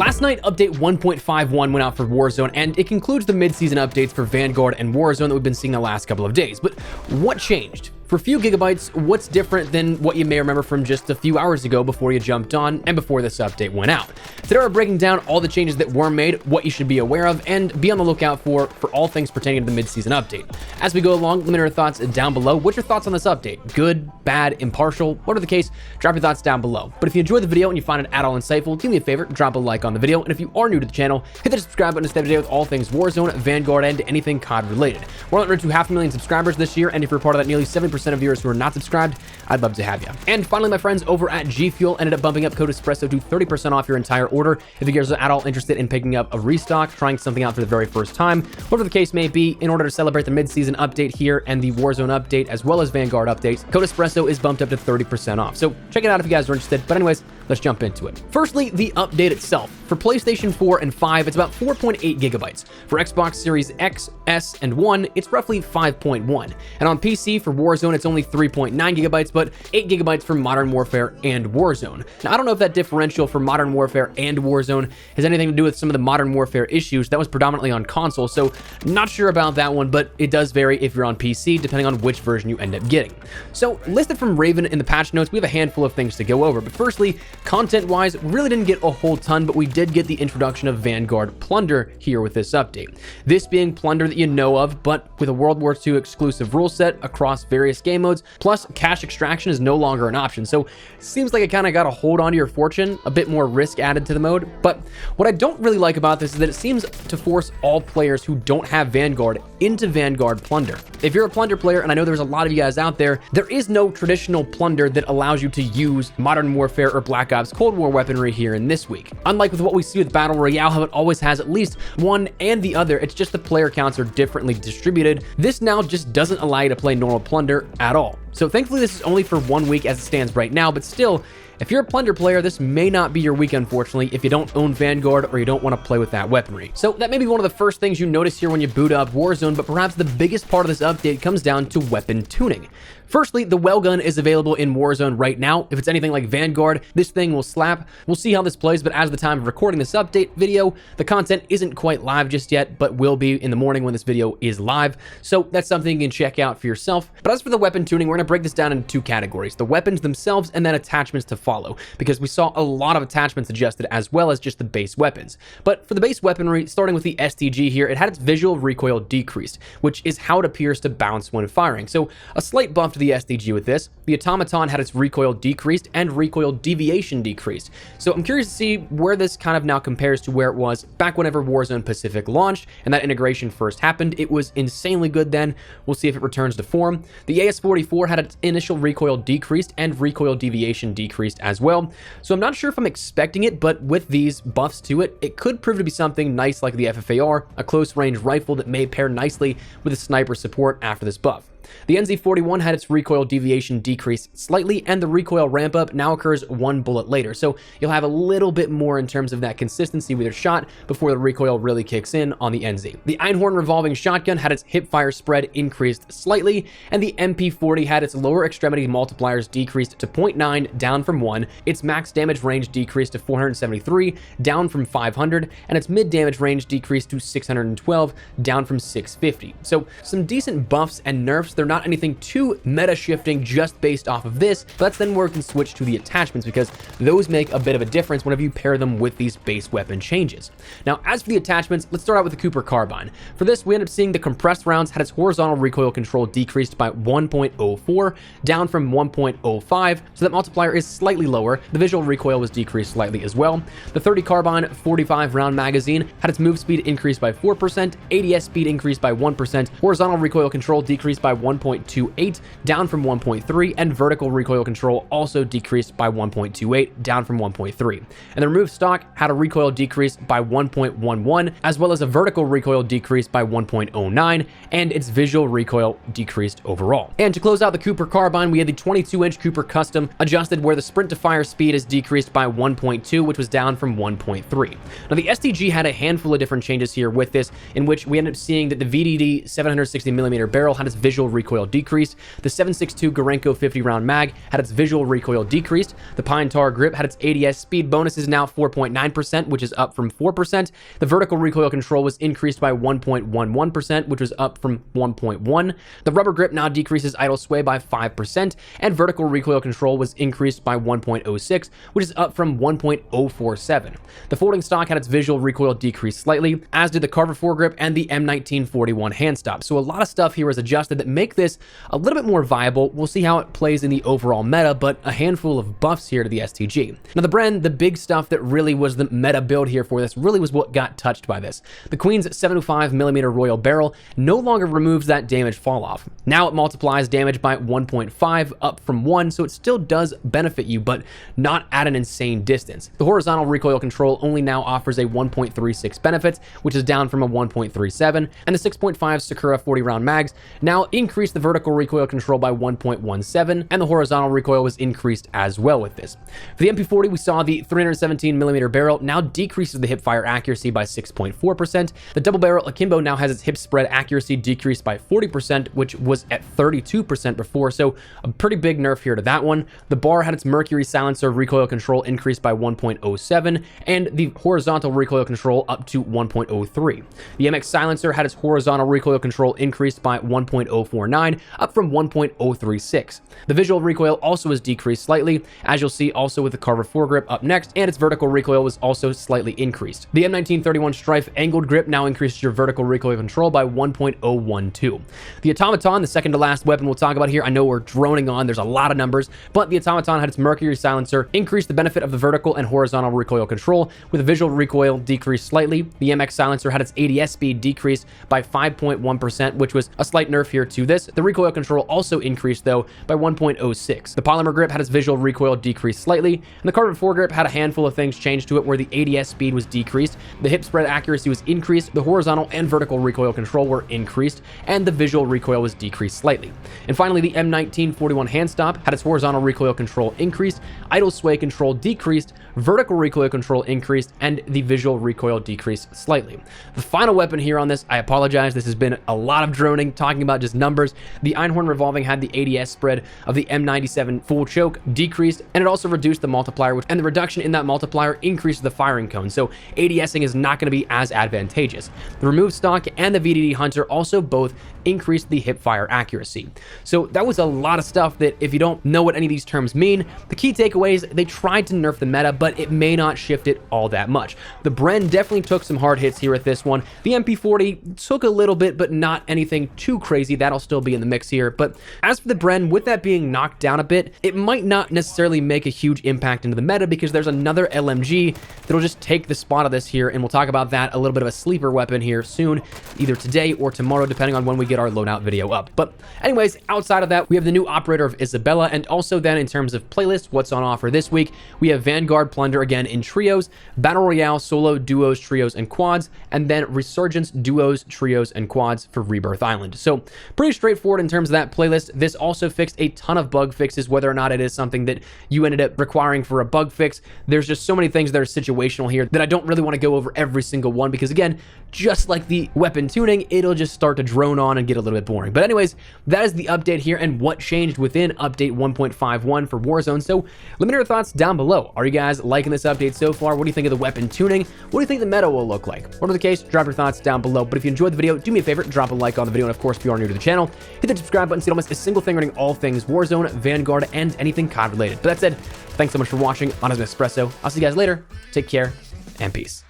Last night, update 1.51 went out for Warzone, and it concludes the mid-season updates for Vanguard and Warzone that we've been seeing the last couple of days. But what changed? For a few gigabytes, what's different than what you may remember from just a few hours ago before you jumped on and before this update went out? Today we're breaking down all the changes that were made, what you should be aware of, and be on the lookout for all things pertaining to the mid-season update. As we go along, let me know your thoughts down below. What's your thoughts on this update? Good, bad, impartial? Whatever the case, drop your thoughts down below. But if you enjoyed the video and you find it at all insightful, do me a favor, drop a like on the video, and if you are new to the channel, hit the subscribe button to stay up to date with all things Warzone, Vanguard, and anything COD related. We're on the road to 500,000 subscribers this year, and if you're part of that nearly 70% of viewers who are not subscribed, I'd love to have you. And finally, my friends over at G Fuel ended up bumping up code Espresso to 30% off your entire order if you guys are at all interested in picking up a restock, trying something out for the very first time, whatever the case may be. In order to celebrate the mid-season update here and the Warzone update as well as Vanguard updates, code Espresso is bumped up to 30% off. So check it out if you guys are interested. But anyways, let's jump into it. Firstly, the update itself. For PlayStation 4 and 5, it's about 4.8 gigabytes. For Xbox Series X, S, and 1, it's roughly 5.1. And on PC for Warzone, it's only 3.9 gigabytes, but 8 gigabytes for Modern Warfare and Warzone. Now, I don't know if that differential for Modern Warfare and Warzone has anything to do with some of the Modern Warfare issues. That was predominantly on console, so not sure about that one, but it does vary if you're on PC, depending on which version you end up getting. So, listed from Raven in the patch notes, we have a handful of things to go over. But firstly, content-wise, we really didn't get a whole ton, but we did get the introduction of Vanguard Plunder here with this update. This being Plunder that you know of, but with a World War II exclusive rule set across various game modes, plus cash extraction is no longer an option. So seems like it kind of got a hold onto your fortune, a bit more risk added to the mode. But what I don't really like about this is that it seems to force all players who don't have Vanguard into Vanguard Plunder. If you're a Plunder player, and I know there's a lot of you guys out there, there is no traditional Plunder that allows you to use Modern Warfare or Black Ops Cold War weaponry here in this week. Unlike with what we see with Battle Royale, how it always has at least one and the other, it's just the player counts are differently distributed. This now just doesn't allow you to play normal Plunder at all. So thankfully this is only for 1 week as it stands right now, but still, if you're a Plunder player, this may not be your week, unfortunately, if you don't own Vanguard or you don't want to play with that weaponry. So that may be one of the first things you notice here when you boot up Warzone, but perhaps the biggest part of this update comes down to weapon tuning. Firstly, the well gun is available in Warzone right now. If it's anything like Vanguard, this thing will slap. We'll see how this plays, but as of the time of recording this update video, the content isn't quite live just yet, but will be in the morning when this video is live. So that's something you can check out for yourself. But as for the weapon tuning, we're going to break this down into two categories: the weapons themselves and then attachments to follow, because we saw a lot of attachments adjusted as well as just the base weapons. But for the base weaponry, starting with the STG here, it had its visual recoil decreased, which is how it appears to bounce when firing. So a slight buff to the STG with this. The Automaton had its recoil decreased and recoil deviation decreased. So I'm curious to see where this kind of now compares to where it was back whenever Warzone Pacific launched and that integration first happened. It was insanely good then. We'll see if it returns to form. The AS-44 had its initial recoil decreased and recoil deviation decreased as well. So I'm not sure if I'm expecting it, but with these buffs to it, it could prove to be something nice like the FFAR, a close range rifle that may pair nicely with a sniper support after this buff. The NZ41 had its recoil deviation decreased slightly, and the recoil ramp up now occurs 1 bullet later. So you'll have a little bit more in terms of that consistency with your shot before the recoil really kicks in on the NZ. The Einhorn revolving shotgun had its hip fire spread increased slightly, and the MP40 had its lower extremity multipliers decreased to 0.9, down from 1, its max damage range decreased to 473, down from 500, and its mid damage range decreased to 612, down from 650. So some decent buffs and nerfs. They're not anything too meta shifting just based off of this, but that's then where we can switch to the attachments, because those make a bit of a difference whenever you pair them with these base weapon changes. Now, as for the attachments, let's start out with the Cooper Carbine. For this, we end up seeing the compressed rounds had its horizontal recoil control decreased by 1.04, down from 1.05, so that multiplier is slightly lower. The visual recoil was decreased slightly as well. The 30 Carbine 45 round magazine had its move speed increased by 4%, ADS speed increased by 1%, horizontal recoil control decreased by 1.28, down from 1.3, and vertical recoil control also decreased by 1.28, down from 1.3. And the removed stock had a recoil decrease by 1.11, as well as a vertical recoil decrease by 1.09, and its visual recoil decreased overall. And to close out the Cooper Carbine, we had the 22-inch Cooper Custom adjusted, where the sprint to fire speed is decreased by 1.2, which was down from 1.3. Now, the STG had a handful of different changes here with this, in which we ended up seeing that the VDD 760mm barrel had its visual recoil decreased. The 7.62 Gorenko 50-round mag had its visual recoil decreased. The Pine Tar grip had its ADS speed bonus is now 4.9%, which is up from 4%. The vertical recoil control was increased by 1.11%, which was up from 1.1. The rubber grip now decreases idle sway by 5%, and vertical recoil control was increased by 1.06, which is up from 1.047. The folding stock had its visual recoil decreased slightly, as did the Carver foregrip and the M1941 hand stop. So a lot of stuff here was adjusted that make this a little bit more viable. We'll see how it plays in the overall meta, but a handful of buffs here to the STG. Now the Bren, the big stuff that really was the meta build here for this, really was what got touched by this. The Queen's 7.5mm Royal Barrel no longer removes that damage fall off. Now it multiplies damage by 1.5 up from 1, so it still does benefit you, but not at an insane distance. The horizontal recoil control only now offers a 1.36 benefit, which is down from a 1.37, and the 6.5 Sakura 40-round mags now increase the vertical recoil control by 1.17, and the horizontal recoil was increased as well with this. For the MP40, we saw the 317mm barrel now decreases the hip fire accuracy by 6.4%. The double barrel akimbo now has its hip spread accuracy decreased by 40%, which was at 32% before, so a pretty big nerf here to that one. The bar had its mercury silencer recoil control increased by 1.07, and the horizontal recoil control up to 1.03. The MX silencer had its horizontal recoil control increased by 1.049, up from 1.036. The visual recoil also was decreased slightly, as you'll see also with the Carver foregrip up next, and its vertical recoil was also slightly increased. The M1931 Strife angled grip now increases your vertical recoil control by 1.012. The Automaton, the second to last weapon we'll talk about here, I know we're droning on, there's a lot of numbers, but the Automaton had its mercury silencer increase the benefit of the vertical and horizontal recoil control, with the visual recoil decreased slightly. The MX silencer had its ADS speed decreased by 5.1%, which was a slight nerf here to this. The recoil control also increased though by 1.06. The polymer grip had its visual recoil decreased slightly, and the carbon foregrip had a handful of things changed to it where the ADS speed was decreased, the hip spread accuracy was increased, the horizontal and vertical recoil control were increased, and the visual recoil was decreased slightly. And finally, the M1941 hand stop had its horizontal recoil control increased, idle sway control decreased, vertical recoil control increased, and the visual recoil decreased slightly. The final weapon here on this, I apologize, this has been a lot of droning, talking about just numbers. The Einhorn revolving had the ADS spread of the M97 full choke decreased, and it also reduced the multiplier, and the reduction in that multiplier increased the firing cone, so ADSing is not going to be as advantageous. The removed stock and the VDD Hunter also both increased the hip fire accuracy. So that was a lot of stuff that if you don't know what any of these terms mean, the key takeaways, they tried to nerf the meta, but it may not shift it all that much. The Bren definitely took some hard hits here at this one. The MP40 took a little bit, but not anything too crazy. That'll still be in the mix here. But as for the Bren, with that being knocked down a bit, it might not necessarily make a huge impact into the meta because there's another LMG that'll just take the spot of this here, and we'll talk about that, a little bit of a sleeper weapon here soon, either today or tomorrow, depending on when we get our loadout video up. But anyways, outside of that, we have the new operator of Isabella, and also then in terms of playlist, what's on offer this week, we have Vanguard Plunder again in trios, Battle Royale solo, duos, trios, and quads, and then Resurgence duos, trios, and quads for Rebirth Island. So pretty straightforward in terms of that playlist. This also fixed a ton of bug fixes, whether or not it is something that you ended up requiring for a bug fix. There's just so many things that are situational here that I don't really want to go over every single one because again, just like the weapon tuning, it'll just start to drone on and get a little bit boring. But anyways, that is the update here and what changed within update 1.51 for Warzone. So let me know your thoughts down below. Are you guys liking this update so far? What do you think of the weapon tuning? What do you think the meta will look like? Whatever the case, drop your thoughts down below. But if you enjoyed the video, do me a favor, drop a like on the video. And of course, if you are new to the channel, hit the subscribe button so you don't miss a single thing regarding all things Warzone, Vanguard, and anything COD related. But that said, thanks so much for watching. On as an Espresso. I'll see you guys later. Take care and peace.